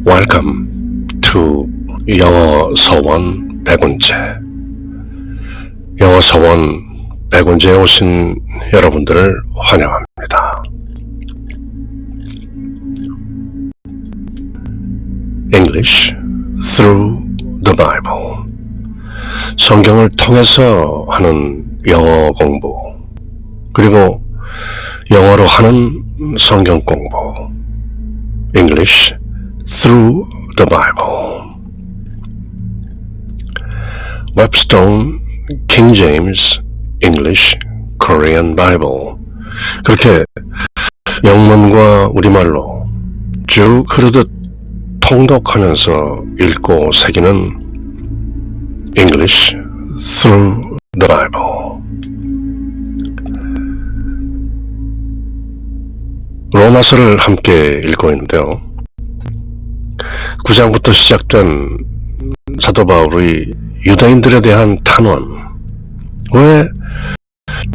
Welcome to 영어 서원 100원째. 영어 서원 100원째에 오신 여러분들을 환영합니다. English through the Bible. 성경을 통해서 하는 영어 공부, 그리고 영어로 하는 성경 공부. English through the Bible. Webstone, King James, English, Korean Bible. 그렇게 영문과 우리말로 쭉 흐르듯 통독하면서 읽고 새기는 English through the Bible. 로마서를 함께 읽고 있는데요. 9장부터 시작된 사도 바울의 유대인들에 대한 탄원, 왜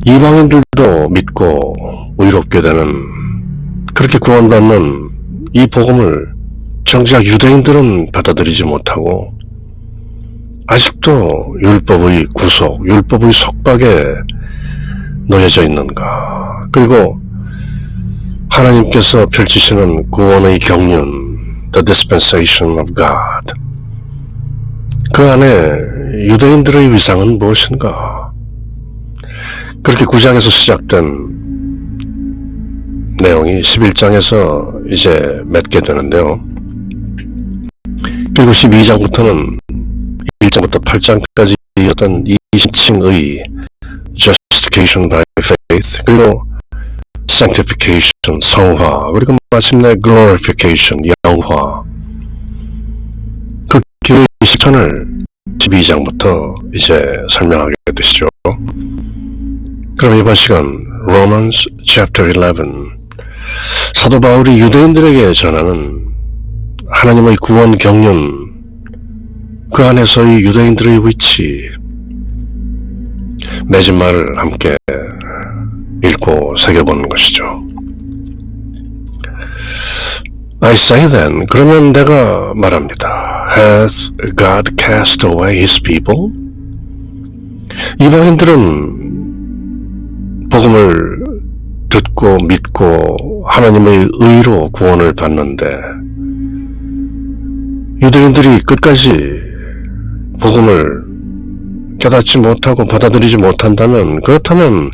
이방인들도 믿고 의롭게 되는, 그렇게 구원받는 이 복음을 정작 유대인들은 받아들이지 못하고 아직도 율법의 구속, 율법의 속박에 놓여져 있는가. 그리고 하나님께서 펼치시는 구원의 경륜, The Dispensation of God. 그 안에 유대인들의 위상은 무엇인가? 그렇게 9장에서 시작된 내용이 11장에서 이제 맺게 되는데요. 그리고 12장부터는 1장부터 8장까지 어떤 이 신칭의 Justification by Faith, 그리고 Sanctification, 성화, 그리고 마침내 Glorification, 영화. 그 교회의 실천을 12장부터 이제 설명하게 되시죠. 그럼 이번 시간 Romans chapter 11, 사도 바울이 유대인들에게 전하는 하나님의 구원 경륜, 그 안에서의 유대인들의 위치, 맺은 말을 함께 읽고 새겨보는 것이죠. I say then, 그러면 내가 말합니다. Hath God cast away his people? 이방인들은 복음을 듣고 믿고 하나님의 의로 구원을 받는데 유대인들이 끝까지 복음을 깨닫지 못하고 받아들이지 못한다면, 그렇다면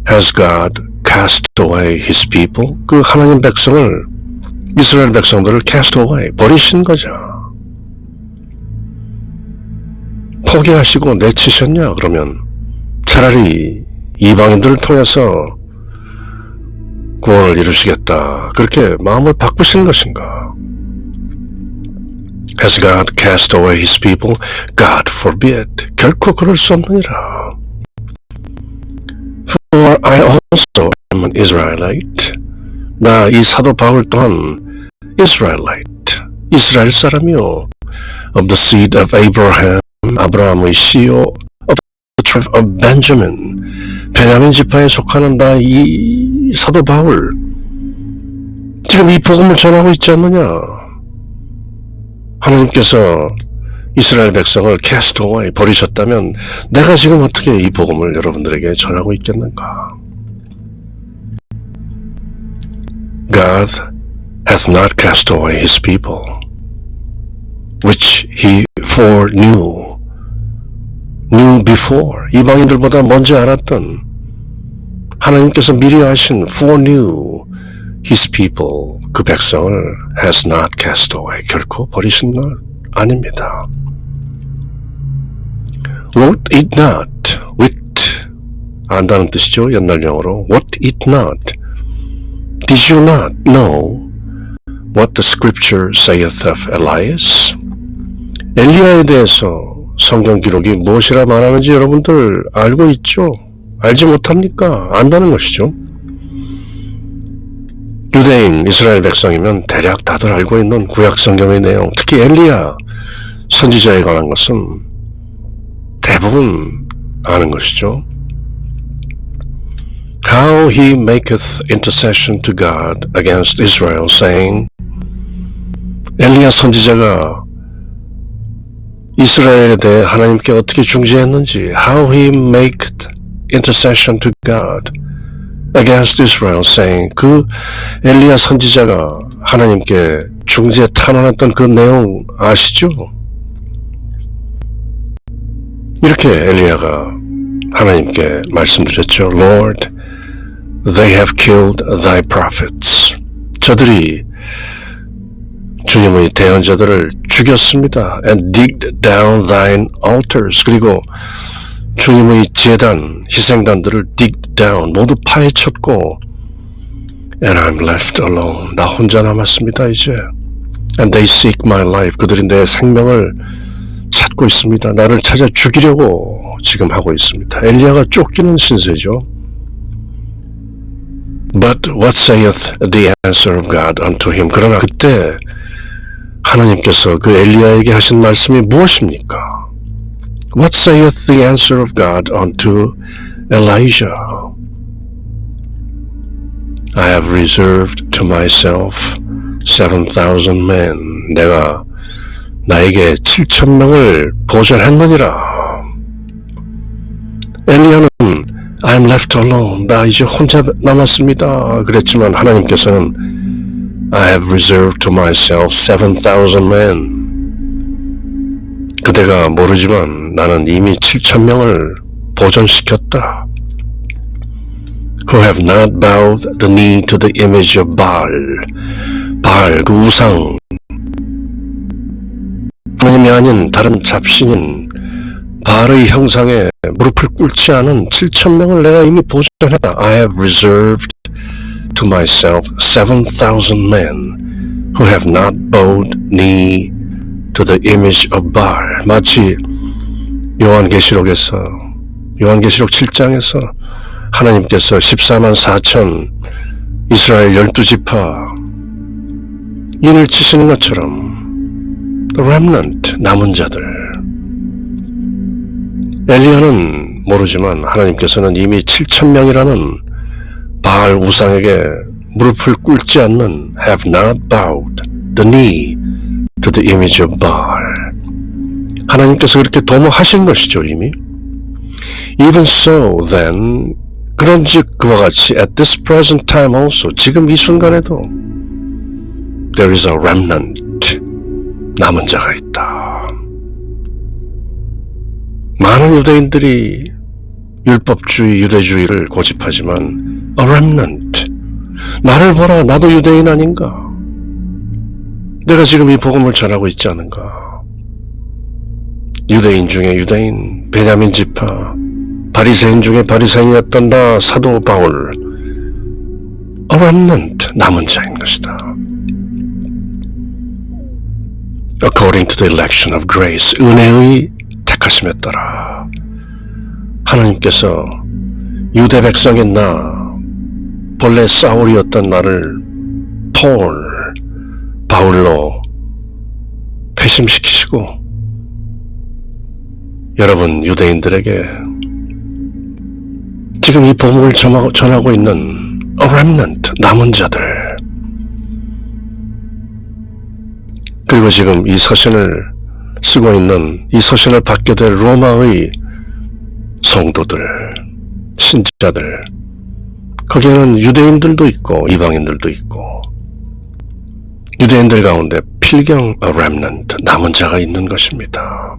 Has God cast away his people? 그 하나님 백성을, 이스라엘 백성들을 cast away, 버리신 거죠. 포기하시고 내치셨냐? 그러면 차라리 이방인들을 통해서 구원을 이루시겠다, 그렇게 마음을 바꾸신 것인가? Has God cast away his people? God forbid. 결코 그럴 수 없느니라. For I also am an Israelite. 나 이 사도 바울 또한 Israelite, 이스라엘 사람이요. Of the seed of Abraham, 아브라함의 씨요. Of the tribe of Benjamin, 베냐민 지파에 속하는 나 이 사도 바울, 지금 이 복음을 전하고 있지 않느냐? 하나님께서 이스라엘 백성을 cast away, 버리셨다면 내가 지금 어떻게 이 복음을 여러분들에게 전하고 있겠는가? God hath not cast away his people, which he foreknew. knew before. 이방인들보다 먼저 알았던, 하나님께서 미리 아신 foreknew his people, 그 백성을 has not cast away, 결코 버리신 것 아닙니다. Wot it not, wit, 안다는 뜻이죠. 옛날 영어로. Wot it not, did you not know what the scripture saith of Elias? 엘리야에 대해서 성경 기록이 무엇이라 말하는지 여러분들 알고 있죠? 알지 못합니까? 안다는 것이죠. 유대인, 이스라엘 백성이면 대략 다들 알고 있는 구약 성경의 내용, 특히 엘리야 선지자에 관한 것은 대부분 아는 것이죠. How he maketh intercession to God against Israel, saying, 엘리야 선지자가 이스라엘에 대해 하나님께 어떻게 중재했는지, how he made intercession to God against Israel, saying, 그 엘리야 선지자가 하나님께 중재 탄원했던 그 내용 아시죠? 이렇게 엘리야가 하나님께 말씀드렸죠. Lord, they have killed thy prophets. 저들이 주님의 대언자들을 죽였습니다. And digged down thine altars. 그리고 주님의 제단, 희생단들을 dig down, 모두 파헤쳤고, and I'm left alone. 나 혼자 남았습니다, 이제. And they seek my life. 그들이 내 생명을 찾고 있습니다. 나를 찾아 죽이려고 지금 하고 있습니다. 엘리야가 쫓기는 신세죠. But what saith the answer of God unto him? 그러나 그때 하나님께서 그 엘리야에게 하신 말씀이 무엇입니까? What saith the answer of God unto Elijah? I have reserved to myself 7,000 men. 내가 나에게 7,000명을 보존했느니라. 엘리야는 I'm left alone. 나 이제 혼자 남았습니다. 그랬지만 하나님께서는 I have reserved to myself 7,000 men. 그대가 모르지만 나는 이미 7,000명을 보존시켰다. Who have not bowed the knee to the image of Baal. 바알, 그 우상. 하나님이 아닌 다른 잡신인 바알의 형상에 무릎을 꿇지 않은 7,000명을 내가 이미 보존했다. I have reserved to myself 7,000 men who have not bowed knee to the image of Baal. 마치 요한계시록 7장에서 하나님께서 14만 4천 이스라엘 12지파 인을 치시는 것처럼 the remnant, 남은 자들. 엘리야는 모르지만 하나님께서는 이미 7,000명이라는 바알 우상에게 무릎을 꿇지 않는 have not bowed the knee to the image of Baal. 하나님께서 그렇게 도모하신 것이죠, 이미. Even so, then, 그런즉 그와 같이 at this present time also, 지금 이 순간에도 there is a remnant, 남은 자가 있다. 많은 유대인들이 율법주의, 유대주의를 고집하지만 a remnant, 나를 보라, 나도 유대인 아닌가? 내가 지금 이 복음을 전하고 있지 않은가? 유대인 중에 유대인, 베냐민 지파, 바리새인 중에 바리새인이었던 나 사도 바울, a remnant, 남은 자인 것이다. According to the election of grace, 은혜의 택하심에 따라 하나님께서 유대 백성인 나, 본래 사울이었던 나를 바울로 회심시키시고 여러분 유대인들에게 지금 이 복음을 전하고 있는 a remnant, 남은 자들, 그리고 지금 이 서신을 쓰고 있는, 이 서신을 받게 될 로마의 성도들, 신자들, 거기에는 유대인들도 있고 이방인들도 있고, 유대인들 가운데 필경 a remnant, 남은 자가 있는 것입니다.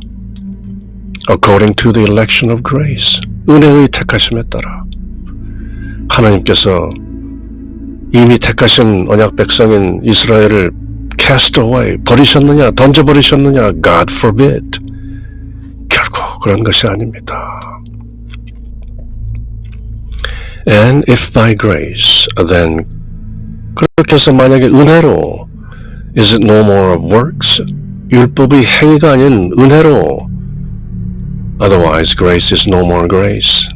According to the election of grace, 은혜의 택하심에 따라 하나님께서 이미 택하신 언약 백성인 이스라엘을 cast away, 버리셨느냐, 던져버리셨느냐? God forbid. 결코 그런 것이 아닙니다. And if by grace, then 그렇게 해서 만약에 은혜로, is it no more of works? 율법의 행위가 아닌 은혜로, otherwise grace is no more grace.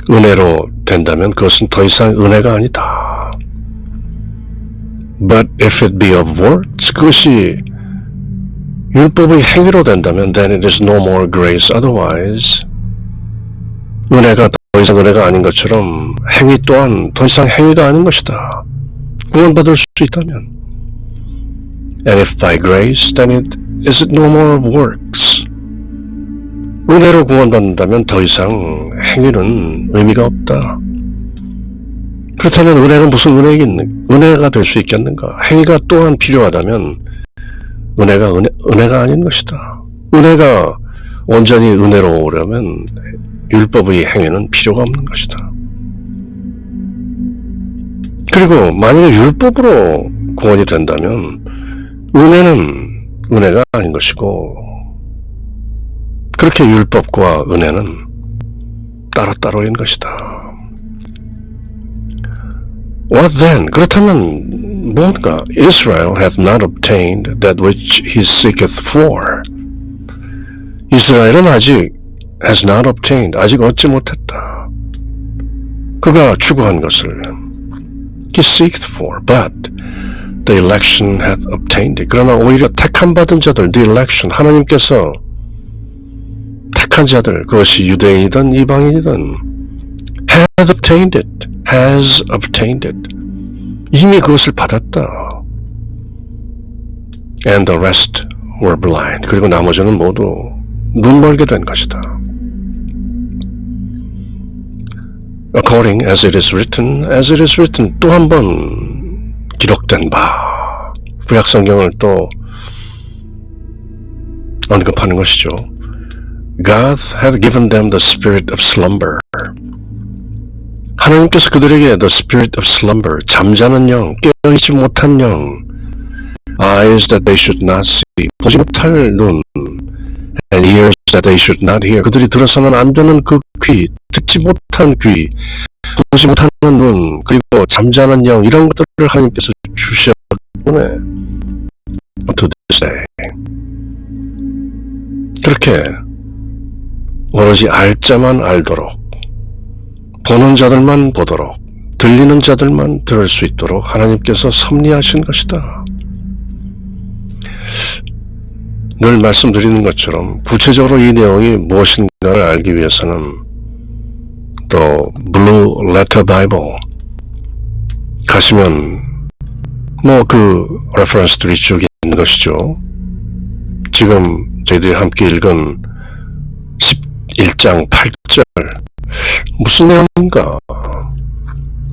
은혜로 된다면 그것은 더 이상 은혜가 아니다. But if it be of works, 그것이 율법의 행위로 된다면 then it is no more grace. Otherwise, 은혜가 더 이상 은혜가 아닌 것처럼 행위 또한 더 이상 행위가 아닌 것이다. 구원받을 수 있다면 And if by grace, then is it no more of works? 은혜로 구원받는다면 더 이상 행위는 의미가 없다. 그렇다면 은혜는 무슨 은혜가 될 수 있겠는가? 행위가 또한 필요하다면 은혜가 아닌 것이다. 은혜가 온전히 은혜로 오려면 율법의 행위는 필요가 없는 것이다. 그리고 만약에 율법으로 구원이 된다면 은혜는 은혜가 아닌 것이고, 그렇게 율법과 은혜는 따로따로인 것이다. What then? 그렇다면 뭔가? Israel hath not obtained that which he seeketh for. 이스라엘은 아직 has not obtained, 아직 얻지 못했다. 그가 추구한 것을 he seeketh for, but the election hath obtained it. 그러나 오히려 택함 받은 자들, the election, 하나님께서 택한 자들, 그것이 유대인이든 이방인이든 has obtained it. 이미 그것을 받았다. And the rest were blind. 그리고 나머지는 모두 눈멀게 된 것이다. According as it is written, 또 한 번 기록된 바. 구약 성경을 또 언급하는 것이죠. God hath given them the spirit of slumber. 하나님께서 그들에게 the spirit of slumber, 잠자는 영, 깨어있지 못한 영, eyes that they should not see, 보지 못할 눈, and ears that they should not hear, 그들이 들어서는 안 되는 그 귀, 듣지 못한 귀, 보지 못하는 눈, 그리고 잠자는 영, 이런 것들을 하나님께서 주셨기 때문에 to this day 그렇게 오로지 알 자만 알도록, 보는 자들만 보도록, 들리는 자들만 들을 수 있도록 하나님께서 섭리하신 것이다. 늘 말씀드리는 것처럼 구체적으로 이 내용이 무엇인가를 알기 위해서는 또 Blue Letter Bible 가시면 뭐 그 레퍼런스들이 쭉 있는 것이죠. 지금 저희들이 함께 읽은 11장 8절 무슨 내용인가?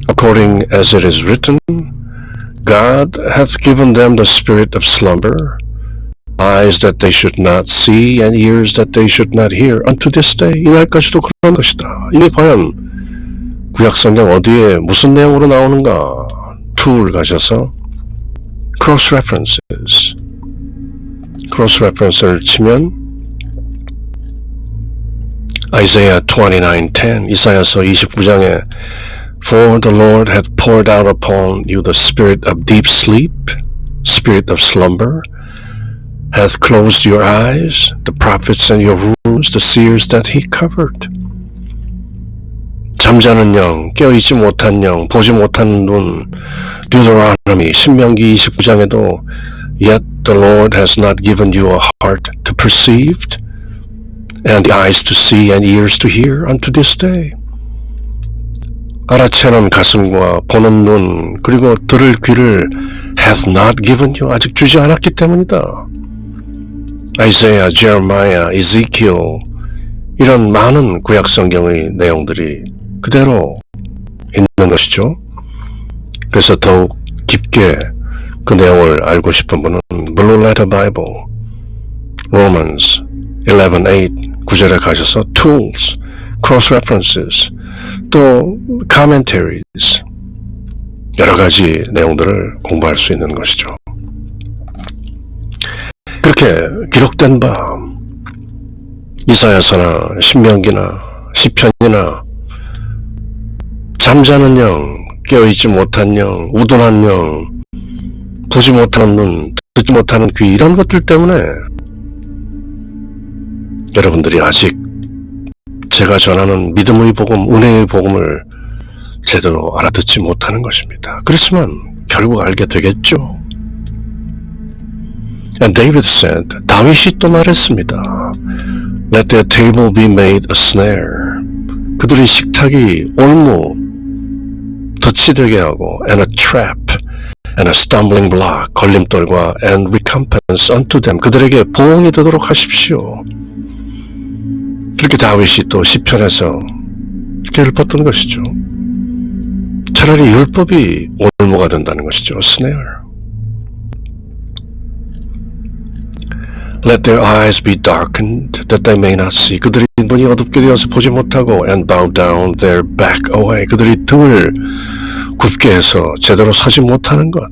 According as it is written, God hath given them the spirit of slumber, eyes that they should not see, and ears that they should not hear, unto this day. 이날까지도 그런 것이다. 이게 과연 구약성경 어디에 무슨 내용으로 나오는가? 툴 가셔서 cross reference를 치면 Isaiah 29:10, 이사야서 29장에 For the Lord hath poured out upon you the spirit of deep sleep, spirit of slumber, hath closed your eyes, the prophets and your rulers, the seers that he covered. 잠자는 영, 깨어있지 못한 영, 보지 못하는 눈, Deuteronomy, 신명기 29장에도 Yet the Lord has not given you a heart to perceive, and the eyes to see, and ears to hear, unto this day. 알아채는 가슴과 보는 눈, 그리고 들을 귀를 hath not given you, 아직 주지 않았기 때문이다. Isaiah, Jeremiah, Ezekiel, 이런 많은 구약성경의 내용들이 그대로 있는 것이죠. 그래서 더욱 깊게 그 내용을 알고 싶은 분은 Blue Letter Bible, Romans 11:8, 9절에 가셔서 Tools, Cross References, 또 Commentaries, 여러 가지 내용들을 공부할 수 있는 것이죠. 그렇게 기록된 바 이사야서나 신명기나 시편이나 잠자는 영, 깨어있지 못한 영, 우둔한 영, 보지 못하는 눈, 듣지 못하는 귀, 이런 것들 때문에 여러분들이 아직 제가 전하는 믿음의 복음, 은혜의 복음을 제대로 알아듣지 못하는 것입니다. 그렇지만 결국 알게 되겠죠. And David said, 다윗이 또 말했습니다. Let their table be made a snare. 그들의 식탁이 올무, 덫이 되게 하고, and a trap, and a stumbling block, 걸림돌과 and recompense unto them, 그들에게 보응이 되도록 하십시오. 그렇게 다윗이 또 시편에서 이렇게 읊었던 것이죠. 차라리 율법이 올무가 된다는 것이죠. snare. Let their eyes be darkened, that they may not see. 그들이 눈이 어둡게 되어서 보지 못하고 and bow down their back away. 그들이 등을 굽게 해서 제대로 서지 못하는 것.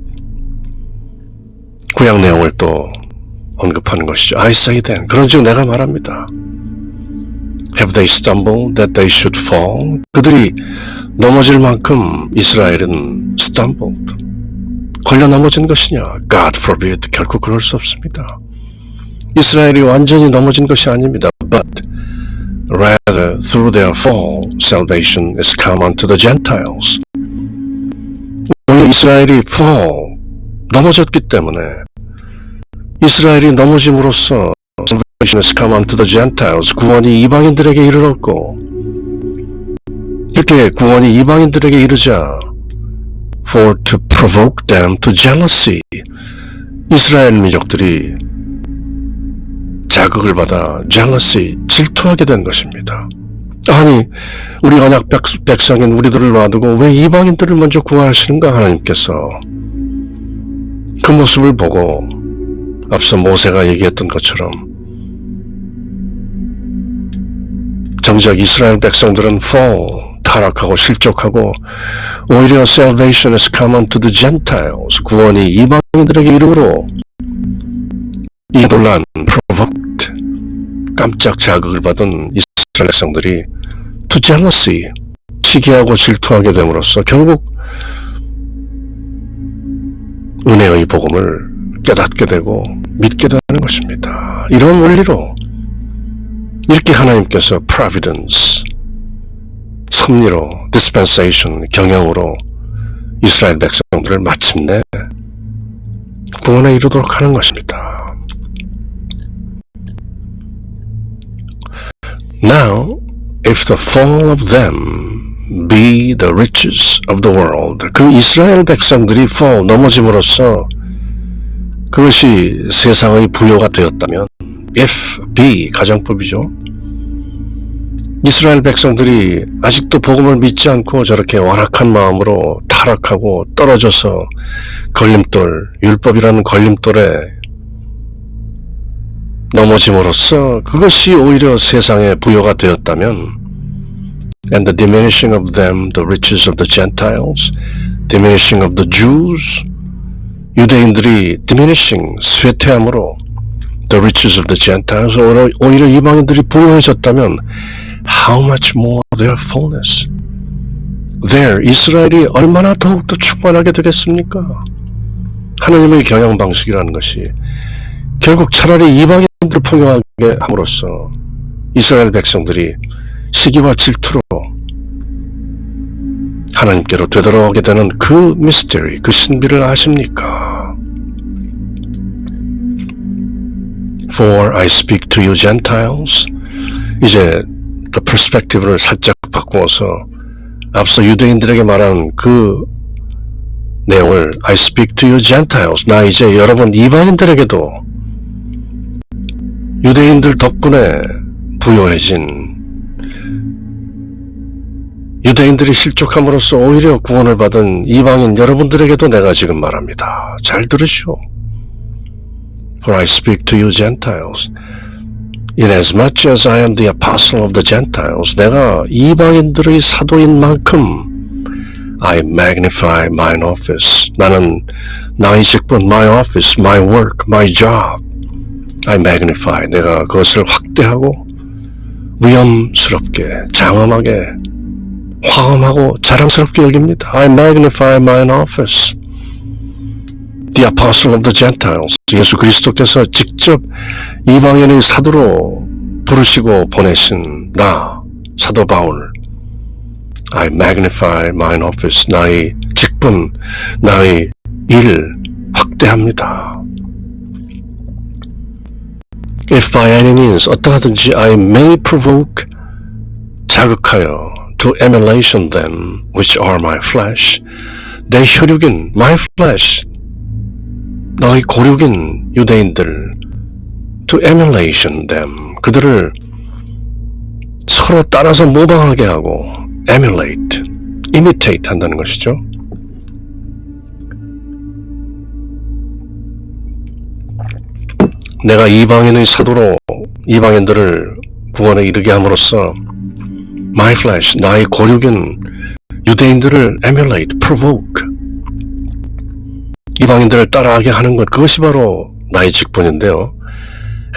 구약 내용을 또 언급하는 것이죠. I say then, 그런즉 내가 말합니다. Have they stumbled that they should fall? 그들이 넘어질 만큼 이스라엘은 stumbled. 걸려 넘어진 것이냐? God forbid. 결코 그럴 수 없습니다. 이스라엘이 완전히 넘어진 것이 아닙니다. But rather through their fall, salvation is come unto the Gentiles. 오늘 이스라엘이 fall, 넘어졌기 때문에 이스라엘이 넘어짐으로써 salvation has come unto the Gentiles, 구원이 이방인들에게 이르렀고, 이렇게 구원이 이방인들에게 이르자 for to provoke them to jealousy, 이스라엘 민족들이 자극을 받아 jealousy, 질투하게 된 것입니다. 아니, 우리 언약 백성인 우리들을 놔두고 왜 이방인들을 먼저 구하시는가? 하나님께서 그 모습을 보고 앞서 모세가 얘기했던 것처럼 정작 이스라엘 백성들은 fall, 타락하고 실족하고 오히려 salvation has come unto the Gentiles, 구원이 이방인들에게 이르므로 이 논란, provoked, 깜짝 자극을 받은 이스라엘 백성들이 to jealousy, 시기하고 질투하게 됨으로써 결국 은혜의 복음을 깨닫게 되고 믿게 되는 것입니다. 이런 원리로 이렇게 하나님께서 providence, 섭리로 dispensation, 경영으로 이스라엘 백성들을 마침내 구원에 이르도록 하는 것입니다. Now, if the fall of them be the riches of the world, 그 이스라엘 백성들이 fall, 넘어짐으로써 그것이 세상의 부요가 되었다면, if, be, 가정법이죠. 이스라엘 백성들이 아직도 복음을 믿지 않고 저렇게 완악한 마음으로 타락하고 떨어져서 걸림돌, 율법이라는 걸림돌에 넘어짐으로써 그것이 오히려 세상의 부요가 되었다면 and the diminishing of them, the riches of the Gentiles, diminishing of the Jews, 유대인들이 diminishing, 쇠퇴함으로 the riches of the Gentiles, 오히려 이방인들이 부요해졌다면 how much more their fullness. There, 이스라엘이 얼마나 더욱더 충만하게 되겠습니까? 하나님의 경영 방식이라는 것이 결국 차라리 이방인들을 풍요하게 함으로써 이스라엘 백성들이 시기와 질투로 하나님께로 되돌아오게 되는 그 미스터리, 그 신비를 아십니까? For I speak to you Gentiles. 이제 그 perspective를 살짝 바꾸어서 앞서 유대인들에게 말한 그 내용을 I speak to you Gentiles. 나 이제 여러분 이방인들에게도 유대인들 덕분에 부요해진 유대인들이 실족함으로써 오히려 구원을 받은 이방인 여러분들에게도 내가 지금 말합니다. 잘 들으시오. For I speak to you Gentiles. Inasmuch as I am the apostle of the Gentiles, 내가 이방인들의 사도인 만큼 I magnify mine office. 나는 나의 직분, my office, my work, my job. I magnify. 내가 그것을 확대하고 위엄스럽게, 장엄하게, 화엄하고 자랑스럽게 여깁니다. I magnify mine office. The apostle of the Gentiles. 예수 그리스도께서 직접 이방인의 사도로 부르시고 보내신 나, 사도 바울. I magnify mine office. 나의 직분, 나의 일 확대합니다. If by any means 어떠하든지 I may provoke 자극하여 to emulation them which are my flesh 내 혈육인 my flesh 너희 고륙인 유대인들 to emulation them, 그들을 서로 따라서 모방하게 하고 emulate, imitate 한다는 것이죠. 내가 이방인의 사도로 이방인들을 구원에 이르게 함으로써 my flesh, 나의 고륙인 유대인들을 emulate, provoke, 이방인들을 따라하게 하는 것, 그것이 바로 나의 직분인데요.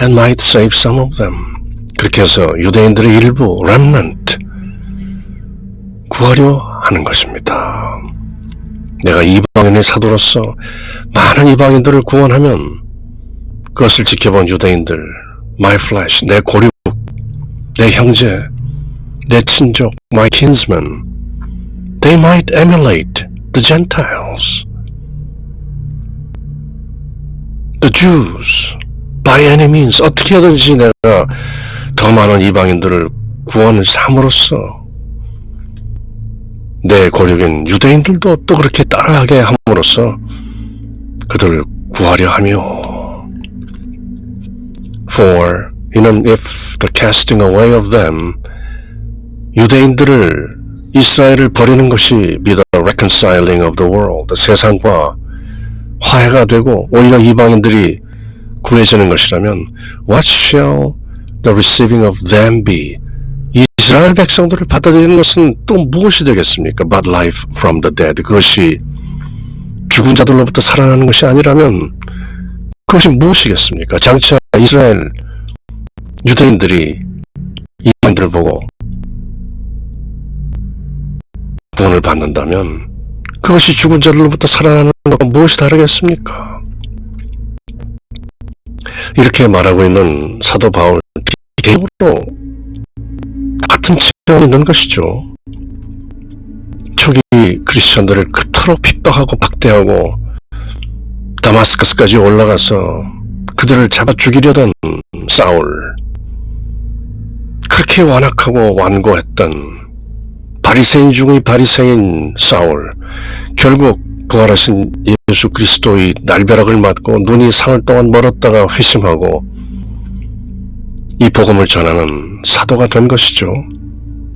and might save some of them, 그렇게 해서 유대인들의 일부 remnant 구하려 하는 것입니다. 내가 이방인의 사도로서 많은 이방인들을 구원하면 그것을 지켜본 유대인들, my flesh, 내 고륙, 내 형제, 내 친족, my kinsmen, they might emulate the Gentiles, the Jews, by any means. 어떻게 하든지 내가 더 많은 이방인들을 구원을 삼으로써 내 고륙인 유대인들도 또 그렇게 따라하게 함으로써 그들을 구하려 하며, for 이는 if the casting away of them, 유대인들을 이스라엘을 버리는 것이 be the reconciling of the world, 세상과 화해가 되고 오히려 이방인들이 구해지는 것이라면 what shall the receiving of them be, 이스라엘 백성들을 받아들이는 것은 또 무엇이 되겠습니까? but life from the dead, 그것이 죽은 자들로부터 살아나는 것이 아니라면 그것이 무엇이겠습니까? 장차 이스라엘 유대인들이 이방인들을 보고 구원을 받는다면 그것이 죽은 자들로부터 살아나는 것과 무엇이 다르겠습니까? 이렇게 말하고 있는 사도 바울, 개인적으로 같은 체험이 있는 것이죠. 초기 크리스천들을 그토록 핍박하고 박대하고 다마스커스까지 올라가서 그들을 잡아 죽이려던 사울, 그렇게 완악하고 완고했던 바리새인 중의 바리새인 사울, 결국 부활하신 예수 그리스도의 날벼락을 맞고 눈이 사흘 동안 멀었다가 회심하고 이 복음을 전하는 사도가 된 것이죠.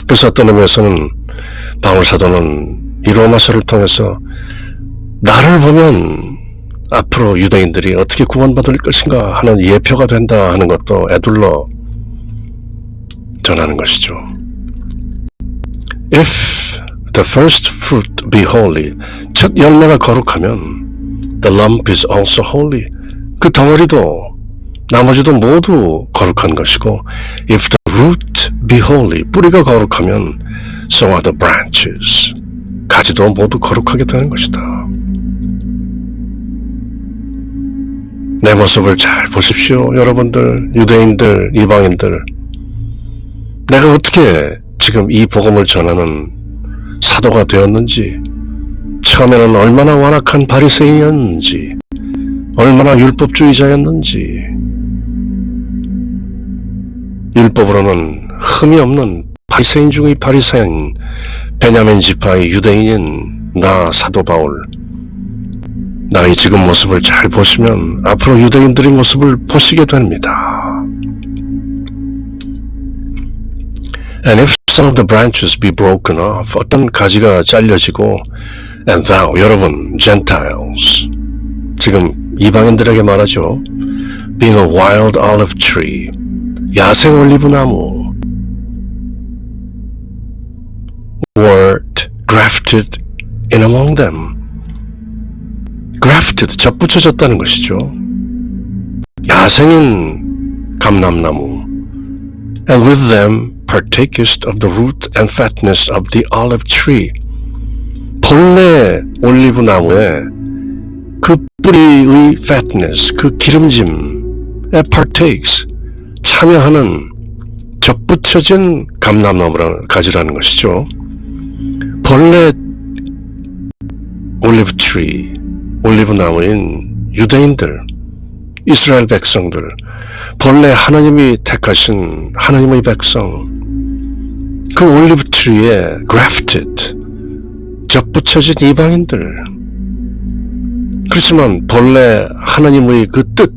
그래서 어떤 의미에서는 바울 사도는 이 로마서를 통해서 나를 보면 앞으로 유대인들이 어떻게 구원받을 것인가 하는 예표가 된다 하는 것도 애둘러 전하는 것이죠. If the first fruit be holy, 첫 열매가 거룩하면 the lump is also holy, 그 덩어리도 나머지도 모두 거룩한 것이고 if the root be holy, 뿌리가 거룩하면 so are the branches, 가지도 모두 거룩하게 되는 것이다. 내 모습을 잘 보십시오. 여러분들, 유대인들, 이방인들, 내가 어떻게 지금 이 복음을 전하는 사도가 되었는지, 처음에는 얼마나 완악한 바리새인이었는지, 얼마나 율법주의자였는지, 율법으로는 흠이 없는 바리새인 중의 바리새인, 베냐민 지파의 유대인인 나 사도 바울, 나의 지금 모습을 잘 보시면 앞으로 유대인들의 모습을 보시게 됩니다. And if some of the branches be broken off, 어떤 가지가 잘려지고, and thou, 여러분, Gentiles, 지금 이방인들에게 말하죠. being a wild olive tree, 야생 올리브 나무, wert grafted in among them, grafted, 접붙여졌다는 것이죠. 야생인 감람나무, and with them partakest of the root and fatness of the olive tree, 본래 올리브 나무에 그 뿌리의 fatness, 그 기름짐에 partakes, 참여하는 접붙여진 감람나무라는 가지라는 것이죠. 본래 올리브 트리, 올리브 나무인 유대인들, 이스라엘 백성들, 본래 하나님이 택하신 하나님의 백성, 그 올리브 트리에 grafted, 접붙여진 이방인들, 그렇지만 본래 하나님의 그 뜻,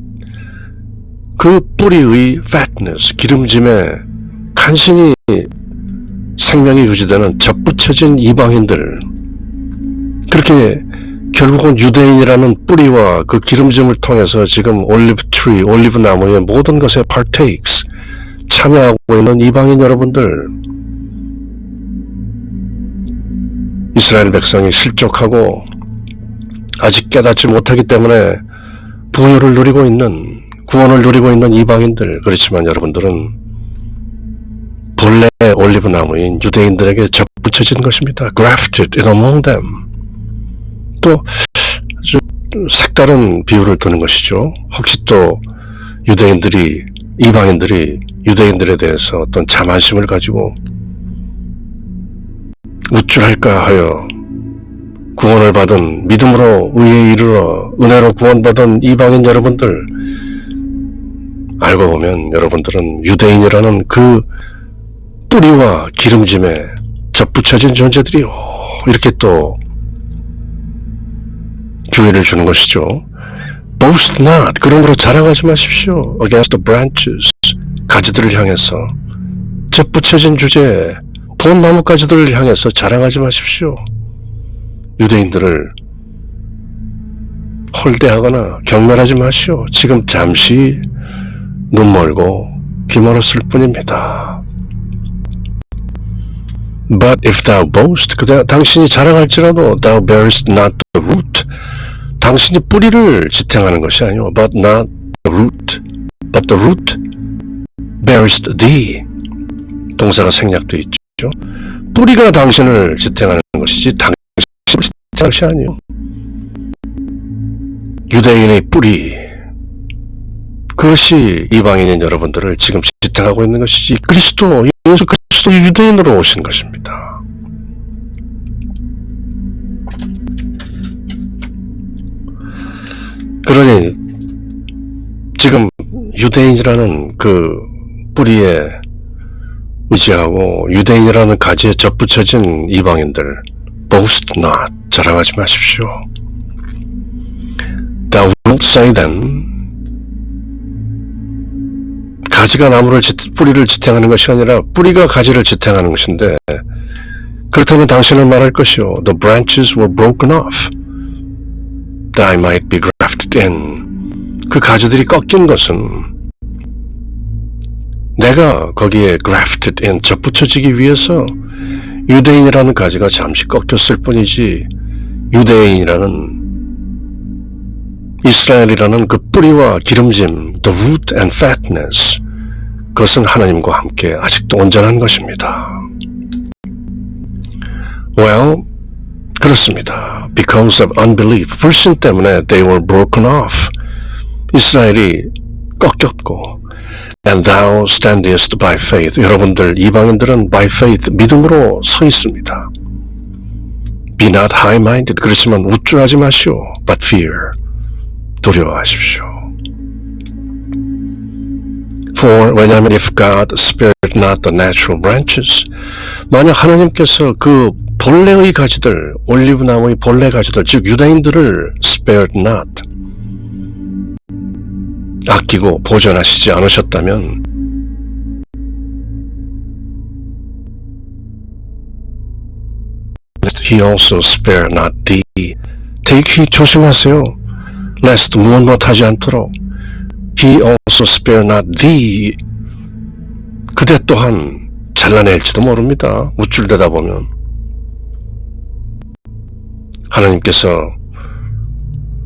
그 뿌리의 fatness, 기름짐에 간신히 생명이 유지되는 접붙여진 이방인들, 그렇게 결국은 유대인이라는 뿌리와 그 기름짐을 통해서 지금 올리브 트리, 올리브 나무의 모든 것에 partakes, 참여하고 있는 이방인 여러분들, 이스라엘 백성이 실족하고 아직 깨닫지 못하기 때문에 부유를 누리고 있는, 구원을 누리고 있는 이방인들, 그렇지만 여러분들은 본래 올리브 나무인 유대인들에게 접붙여진 것입니다. grafted in among them. 또 아주 색다른 비유를 두는 것이죠. 혹시 또 유대인들이, 이방인들이 유대인들에 대해서 어떤 자만심을 가지고 우쭐할까 하여 구원을 받은, 믿음으로 의에 이르러 은혜로 구원받은 이방인 여러분들, 알고 보면 여러분들은 유대인이라는 그 뿌리와 기름짐에 접붙여진 존재들이요, 이렇게 또 주의를 주는 것이죠. Boast not, 그러므로 자랑하지 마십시오. Against the branches, 가지들을 향해서, 접붙여진 주제에 본 나뭇가지들을 향해서 자랑하지 마십시오. 유대인들을 홀대하거나 경멸하지 마시오. 지금 잠시 눈 멀고 귀 멀었을 뿐입니다. But if thou boast, 당신이 자랑할지라도 thou bearest not the root, 당신이 뿌리를 지탱하는 것이 아니오. But not the root, but the root bearest thee. 동사가 생략되어 있죠. 뿌리가 당신을 지탱하는 것이지 당신을 지탱하는 것이 아니오. 유대인의 뿌리, 그것이 이방인인 여러분들을 지금 지탱하고 있는 것이지, 그리스도, 예수 그리스도 유대인으로 오신 것입니다. 그러니 지금 유대인이라는 그 뿌리에 의지하고 유대인이라는 가지에 접붙여진 이방인들, boast not, 자랑하지 마십시오. Thou wilt say then, 가지가 나무를 뿌리를 지탱하는 것이 아니라 뿌리가 가지를 지탱하는 것인데, 그렇다면 당신은 말할 것이요, the branches were broken off, that I might be grafted in. 그 가지들이 꺾인 것은 내가 거기에 grafted in, 접붙여지기 위해서 유대인이라는 가지가 잠시 꺾였을 뿐이지, 유대인이라는, 이스라엘이라는 그 뿌리와 기름짐, the root and fatness, 그것은 하나님과 함께 아직도 온전한 것입니다. Well, 그렇습니다. Because of unbelief, 불신 때문에 they were broken off. 이스라엘이 꺾였고, and thou standest by faith. 여러분들 이방인들은 by faith, 믿음으로 서 있습니다. Be not high-minded, 그렇지만 우쭐하지 마시오. But fear, 두려워하십시오. For, 왜냐하면 if God spared not the natural branches, 만약 하나님께서 그 본래의 가지들, 올리브 나무의 본래 가지들, 즉 유대인들을 spared not, 아끼고 보존하시지 않으셨다면 He also spare not thee. take heed, 조심하세요. lest 무엇 못하지 않도록 He also spare not thee. 그대 또한 잘라낼지도 모릅니다. 우쭐대다 보면 하나님께서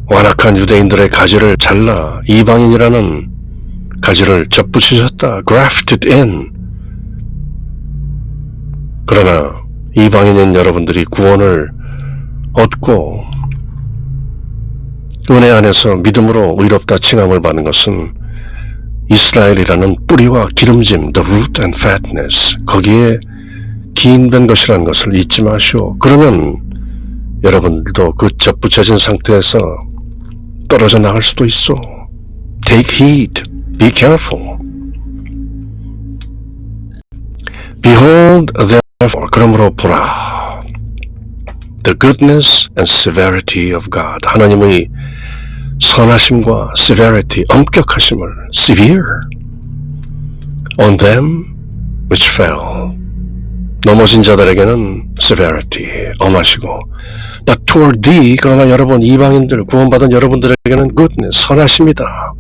완악한 유대인들의 가지를 잘라 이방인이라는 가지를 접붙이셨다. grafted in. 그러나 이방인인 여러분들이 구원을 얻고 은혜 안에서 믿음으로 의롭다 칭함을 받는 것은 이스라엘이라는 뿌리와 기름짐, the root and fatness, 거기에 기인된 것이라는 것을 잊지 마시오. 그러면 여러분들도 그 접붙여진 상태에서 떨어져 나갈 수도 있어. Take heed, be careful. Behold, therefore, 그러므로 보라. the goodness and severity of God. 하나님의 선하심과 severity, 엄격하심을 severe on them which fell. 넘어진 자들에게는 severity, 엄하시고 but toward thee, 그러나 여러분 이방인들 구원받은 여러분들에게는 goodness, 선하십니다.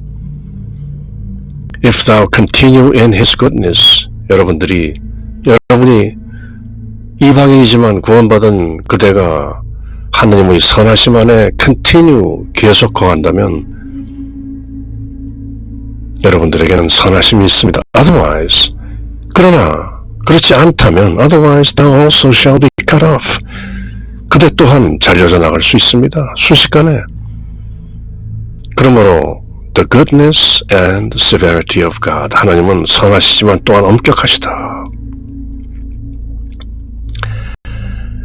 If thou continue in his goodness, 여러분이 이방인이지만 구원받은 그대가 하나님의 선하심 안에 continue, 계속 거한다면 여러분들에게는 선하심이 있습니다. Otherwise, 그러나 그렇지 않다면 otherwise thou also shall be cut off. 그대 또한 잘려져 나갈 수 있습니다. 순식간에. 그러므로 the goodness and severity of God. 하나님은 선하시지만 또한 엄격하시다.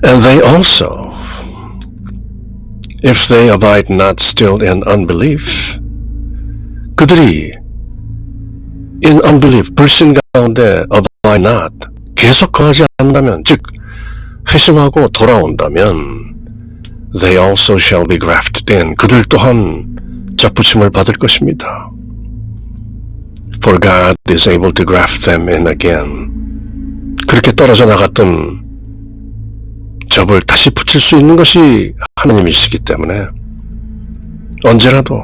And they also, if they abide not still in unbelief, 그들이 in unbelief, 불신 가운데 abide not, 계속 거하지 않는다면, 즉 회심하고 돌아온다면 they also shall be grafted in, 그들 또한 접붙임을 받을 것입니다. For God is able to graft them in again. 그렇게 떨어져 나갔던 접을 다시 붙일 수 있는 것이 하나님이시기 때문에 언제라도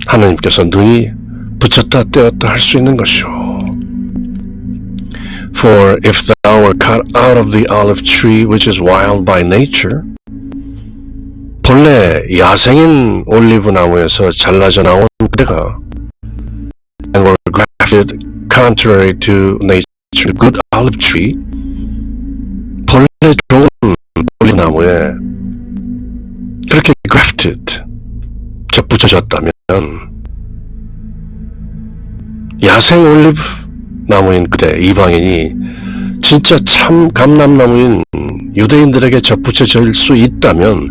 하나님께서 능히 붙였다 떼었다 할 수 있는 것이요. For if thou were cut out of the olive tree which is wild by nature, 본래 야생인 올리브 나무에서 잘라져 나온 그대가 and were grafted contrary to nature, good olive tree, 본래 좋은 올리브 나무에 그렇게 grafted, 접붙여졌다면 야생 올리브 나무인 그대 이방인이 진짜 참 감람나무인 유대인들에게 접붙여질 수 있다면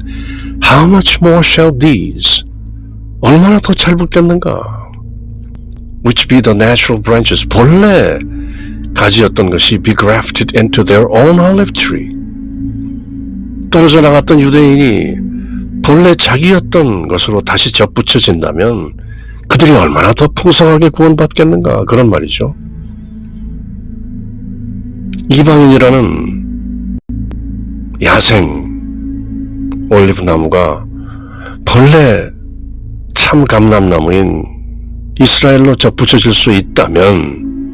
how much more shall these, 얼마나 더 잘 붙겠는가, which be the natural branches, 본래 가지였던 것이 be grafted into their own olive tree. 떨어져 나갔던 유대인이 본래 자기였던 것으로 다시 접붙여진다면 그들이 얼마나 더 풍성하게 구원받겠는가, 그런 말이죠. 이방인이라는 야생 올리브 나무가 본래 참 감람나무인 이스라엘로 접붙여질 수 있다면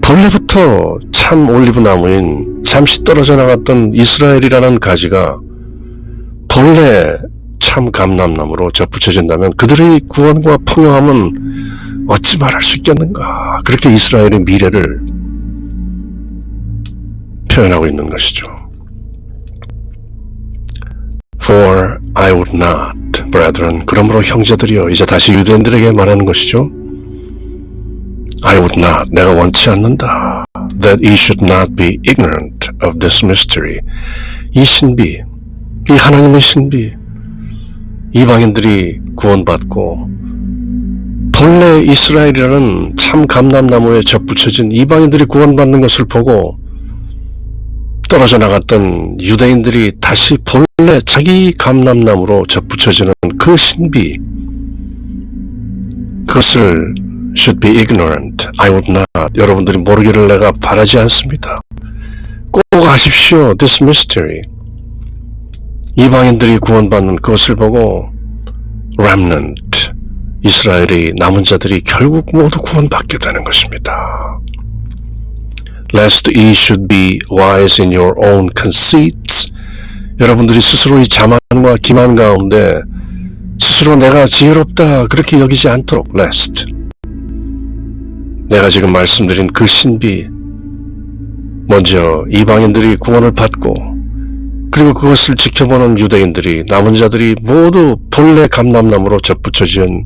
본래부터 참 올리브 나무인 잠시 떨어져 나갔던 이스라엘이라는 가지가 본래 참 감람나무로 접붙여진다면 그들의 구원과 풍요함은 어찌 말할 수 있겠는가. 그렇게 이스라엘의 미래를 표현하고 있는 것이죠. For I would not, brethren, 그러므로 형제들이여, 이제 다시 유대인들에게 말하는 것이죠. I would not, 내가 원치 않는다. That ye should not be ignorant of this mystery. 이 신비, 이 하나님의 신비, 이방인들이 구원받고 본래 이스라엘이라는 참 감람나무에 접붙여진 이방인들이 구원받는 것을 보고 떨어져 나갔던 유대인들이 다시 본래 자기 감람나무로 접붙여지는 그 신비, 그것을 should be ignorant, I would not, 여러분들이 모르기를 내가 바라지 않습니다. 꼭 아십시오, this mystery. 이방인들이 구원받는 그것을 보고 remnant, 이스라엘의 남은 자들이 결국 모두 구원받게 되는 것입니다. Lest ye should be wise in your own conceits, 여러분들이 스스로의 자만과 기만 가운데 스스로 내가 지혜롭다 그렇게 여기지 않도록, lest, 내가 지금 말씀드린 그 신비, 먼저 이방인들이 구원을 받고 그리고 그것을 지켜보는 유대인들이, 남은 자들이 모두 본래 감람나무로 접붙여진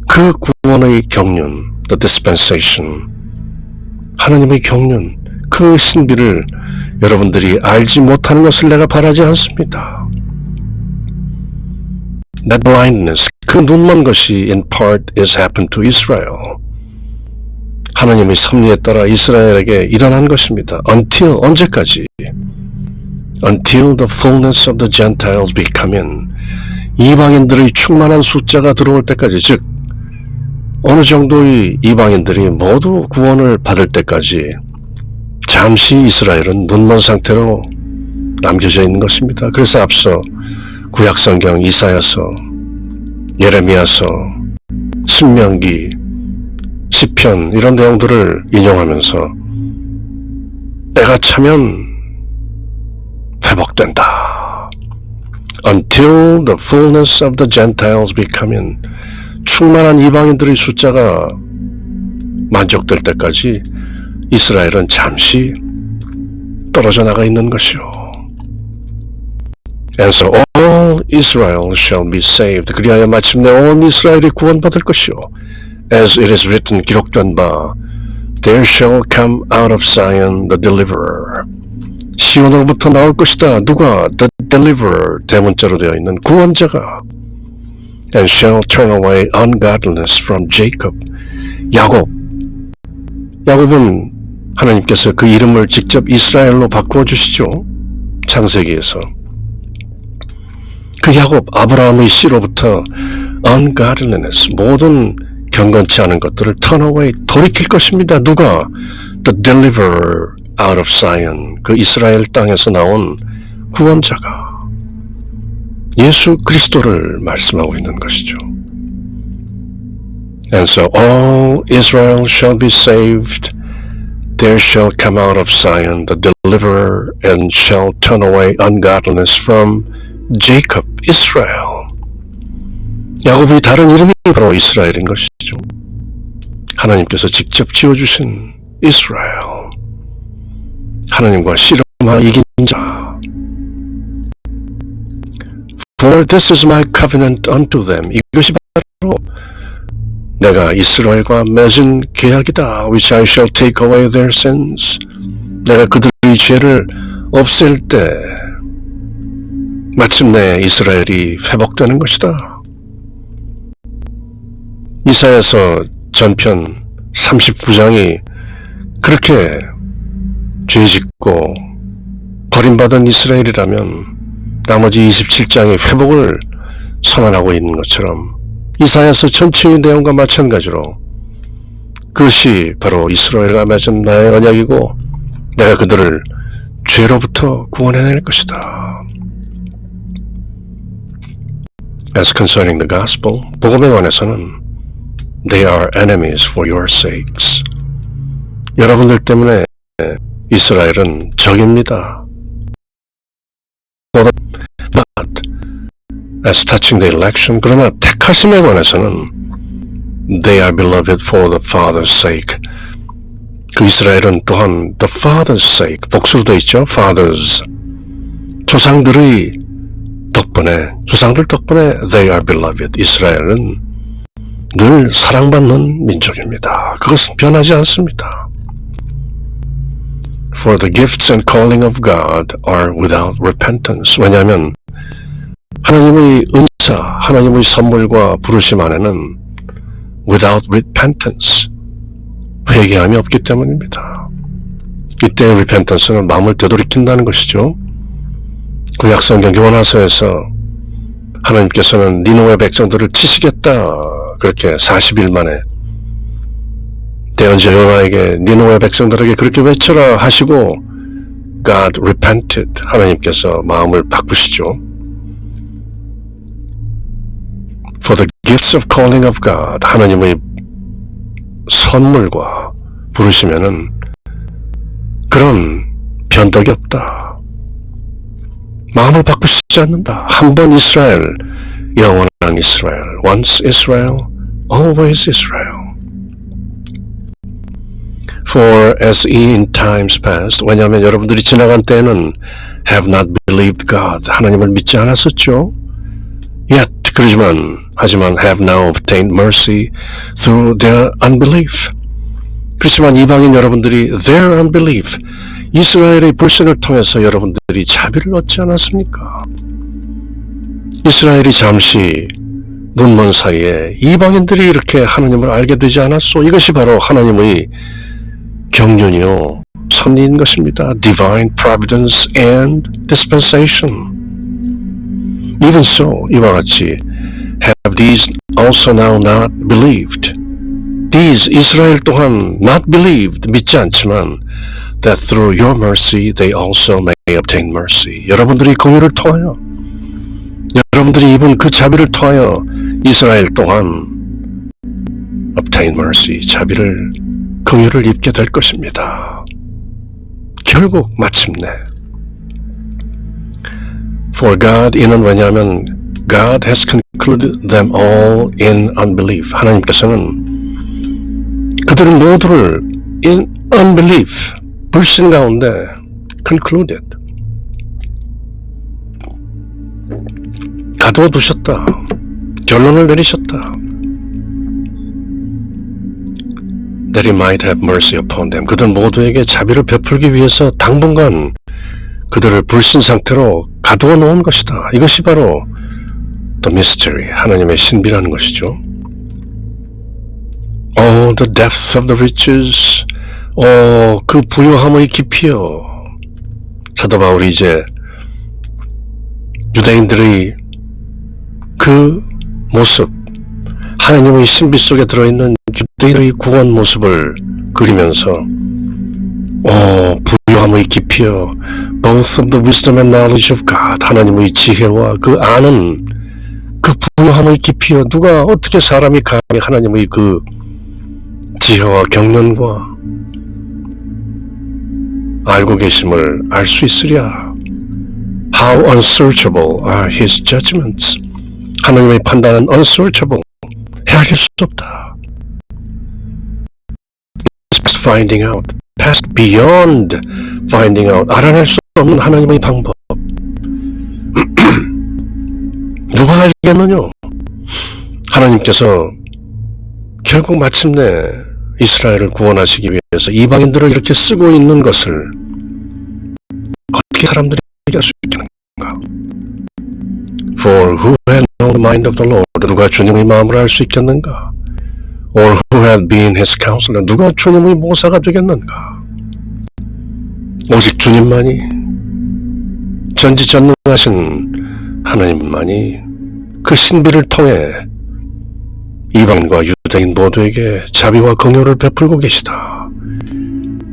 그 구원의 경륜, the dispensation, 하나님의 경륜, 그 신비를 여러분들이 알지 못하는 것을 내가 바라지 않습니다. That blindness, 그 눈먼 것이 in part is happened to Israel. 하나님의 섭리에 따라 이스라엘에게 일어난 것입니다. Until, 언제까지? Until the fullness of the Gentiles be come in. 이방인들의 충만한 숫자가 들어올 때까지, 즉 어느 정도의 이방인들이 모두 구원을 받을 때까지 잠시 이스라엘은 눈먼 상태로 남겨져 있는 것입니다. 그래서 앞서 구약성경 이사야서, 예레미야서, 신명기, 시편 이런 내용들을 인용하면서 때가 차면 회복된다. Until the fullness of the Gentiles be come in. 충만한 이방인들의 숫자가 만족될 때까지 이스라엘은 잠시 떨어져 나가 있는 것이요. And so all Israel shall be saved. 그리하여 마침내 온 이스라엘이 구원받을 것이요. As it is written, 기록된 바, There shall come out of Zion the deliverer. 시온으로부터 나올 것이다. 누가? The deliverer. 대문자로 되어 있는 구원자가. And shall turn away ungodliness from Jacob. 야곱은 하나님께서 그 이름을 직접 이스라엘로 바꾸어 주시죠. 창세기에서. 그 야곱, 아브라함의 씨로부터 ungodliness, 모든 경건치 않은 것들을 turn away, 돌이킬 것입니다. 누가? The deliverer out of Zion. 그 이스라엘 땅에서 나온 구원자가. 예수 그리스도를 말씀하고 있는 것이죠. And so all Israel shall be saved. There shall come out of Zion the deliverer and shall turn away ungodliness from Jacob, Israel. 야곱의 다른 이름이 바로 이스라엘인 것이죠. 하나님께서 직접 지어주신 이스라엘. 하나님과 씨름하여 이긴 자. For this is my covenant unto them. 이것이 바로 내가 이스라엘과 맺은 계약이다. Which I shall take away their sins. 내가 그들의 죄를 없앨 때 마침내 이스라엘이 회복되는 것이다. 이사야서 전편 39장이 그렇게 죄짓고 버림받은 이스라엘이라면 나머지 27장의 회복을 선언하고 있는 것처럼 이사야서 전체의 내용과 마찬가지로 그것이 바로 이스라엘과 맺은 나의 언약이고 내가 그들을 죄로부터 구원해낼 것이다. As concerning the gospel, 복음에 관해서는 They are enemies for your sakes. 여러분들 때문에 이스라엘은 적입니다. But as touching the election, 그러나 택하심에 관해서는 They are beloved for the Father's sake. 그 이스라엘은 또한 the Father's sake, 복수로 되어 있죠. Fathers. 조상들 덕분에 They are beloved. 이스라엘은 늘 사랑받는 민족입니다. 그것은 변하지 않습니다. For the gifts and calling of God are without repentance. 왜냐하면 하나님의 은사, 하나님의 선물과 부르심 안에는 without repentance, 회개함이 없기 때문입니다. 이때 repentance는 마음을 되돌이킨다는 것이죠. 구약성경 요나서에서 하나님께서는 니느웨 백성들을 치시겠다 그렇게 40일 만에 대언자 요나에게 니느웨 백성들에게 그렇게 외쳐라 하시고 God repented, 하나님께서 마음을 바꾸시죠. For the gifts of calling of God, 하나님의 선물과 부르시면은 그런 변덕이 없다. 마음을 바꾸시지 않는다. 한 번 이스라엘, 영원한 이스라엘. Once Israel, always Israel. For as ye in times past, 왜냐하면 여러분들이 지나간 때에는 have not believed God, 하나님을 믿지 않았었죠. Yet, 하지만 have now obtained mercy through their unbelief. 그렇지만 이방인 여러분들이 their unbelief, 이스라엘의 불신을 통해서 여러분들이 자비를 얻지 않았습니까? 이스라엘이 잠시 눈먼 사이에 이방인들이 이렇게 하나님을 알게 되지 않았소. 이것이 바로 하나님의 경륜이요 섭리인 것입니다. Divine providence and dispensation. Even so, 이와 같이 have these also now not believed. These 이스라엘 또한 not believed 믿지 않지만 that through your mercy they also may obtain mercy. 여러분들이 공의를 통하여 여러분들이 입은 그 자비를 통하여 이스라엘 또한 obtain mercy, 자비를 긍휼을 입게 될 것입니다. 결국 마침내 For God 이는 왜냐하면 God has concluded them all in unbelief. 하나님께서는 그들 모두를 in unbelief, 불신 가운데 concluded, 가두어 두셨다. 결론을 내리셨다. That he might have mercy upon them. 그들 모두에게 자비를 베풀기 위해서 당분간 그들을 불신 상태로 가두어 놓은 것이다. 이것이 바로 the mystery, 하나님의 신비라는 것이죠. Oh, the depth of the riches. 그 부유함의 깊이요. 사도 바울이 이제 유대인들의 그 모습, 하나님의 신비 속에 들어있는 유대인의 구원 모습을 그리면서 부유함의 깊이요. Both of the wisdom and knowledge of God. 하나님의 지혜와 그 아는 그 부유함의 깊이요. 누가 어떻게 사람이 감히 하나님의 그 지혜와 경륜과 알고 계심을 알 수 있으랴. How unsearchable are his judgments. 하나님의 판단은 unsearchable, 헤아릴 수 없다. Past finding out, past beyond finding out. 알아낼 수 없는 하나님의 방법. 누가 알겠느냐? 하나님께서 결국 마침내 이스라엘을 구원하시기 위해서 이방인들을 이렇게 쓰고 있는 것을 어떻게 사람들이 알 수 있겠는가? For who had known the mind of the Lord? 누가 주님의 마음을 알 수 있겠는가? Or who had been his counselor? 누가 주님의 모사가 되겠는가? 오직 주님만이, 전지전능하신 하나님만이 그 신비를 통해 이방인과 유대인 모두에게 자비와 긍휼을 베풀고 계시다.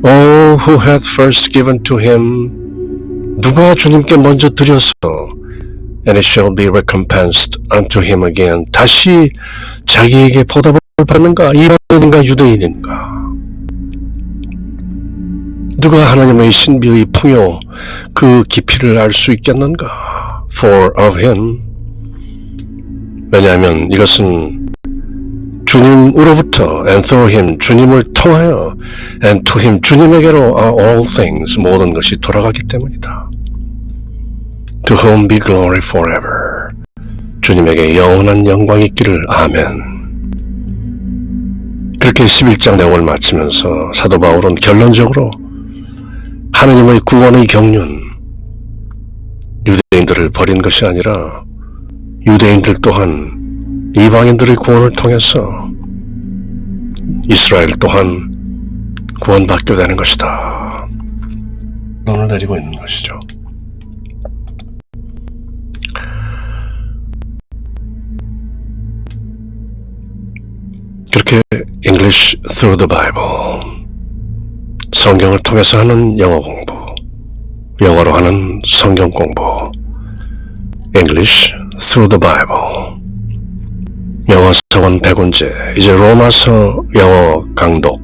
Oh, who hath first given to him. 누가 주님께 먼저 드려서 and it shall be recompensed unto him again. 다시 자기에게 보답을 받는가? 이방인인가 유대인인가? 누가 하나님의 신비의 풍요, 그 깊이를 알 수 있겠는가? For of him. 왜냐하면 이것은 주님으로부터 and through him, 주님을 통하여 and to him, 주님에게로 are all things, 모든 것이 돌아가기 때문이다. To whom be glory forever. 주님에게 영원한 영광이 있기를. 아멘. 그렇게 11장 내용을 마치면서 사도 바울은 결론적으로 하나님의 구원의 경륜, 유대인들을 버린 것이 아니라 유대인들 또한 이방인들의 구원을 통해서 이스라엘 또한 구원받게 되는 것이다. 결론을 내리고 있는 것이죠. 그렇게 English through the Bible, 성경을 통해서 하는 영어 공부, 영어로 하는 성경 공부, English through the Bible, 영어 서원 100원제, 이제 로마서 영어 강독,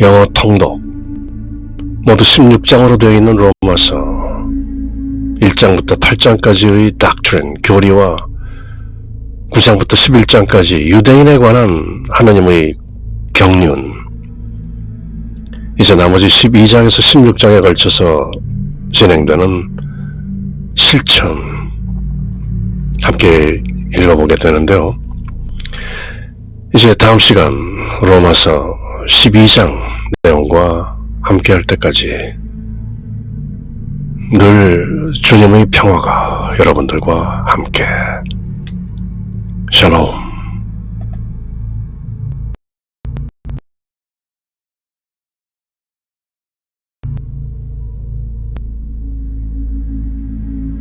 영어 통독, 모두 16장으로 되어 있는 로마서 1장부터 8장까지의 doctrine, 교리와 9장부터 11장까지 유대인에 관한 하나님의 경륜, 이제 나머지 12장에서 16장에 걸쳐서 진행되는 실천, 함께 읽어보게 되는데요. 이제 다음 시간 로마서 12장 내용과 함께 할 때까지 늘 주님의 평화가 여러분들과 함께. 샬롬.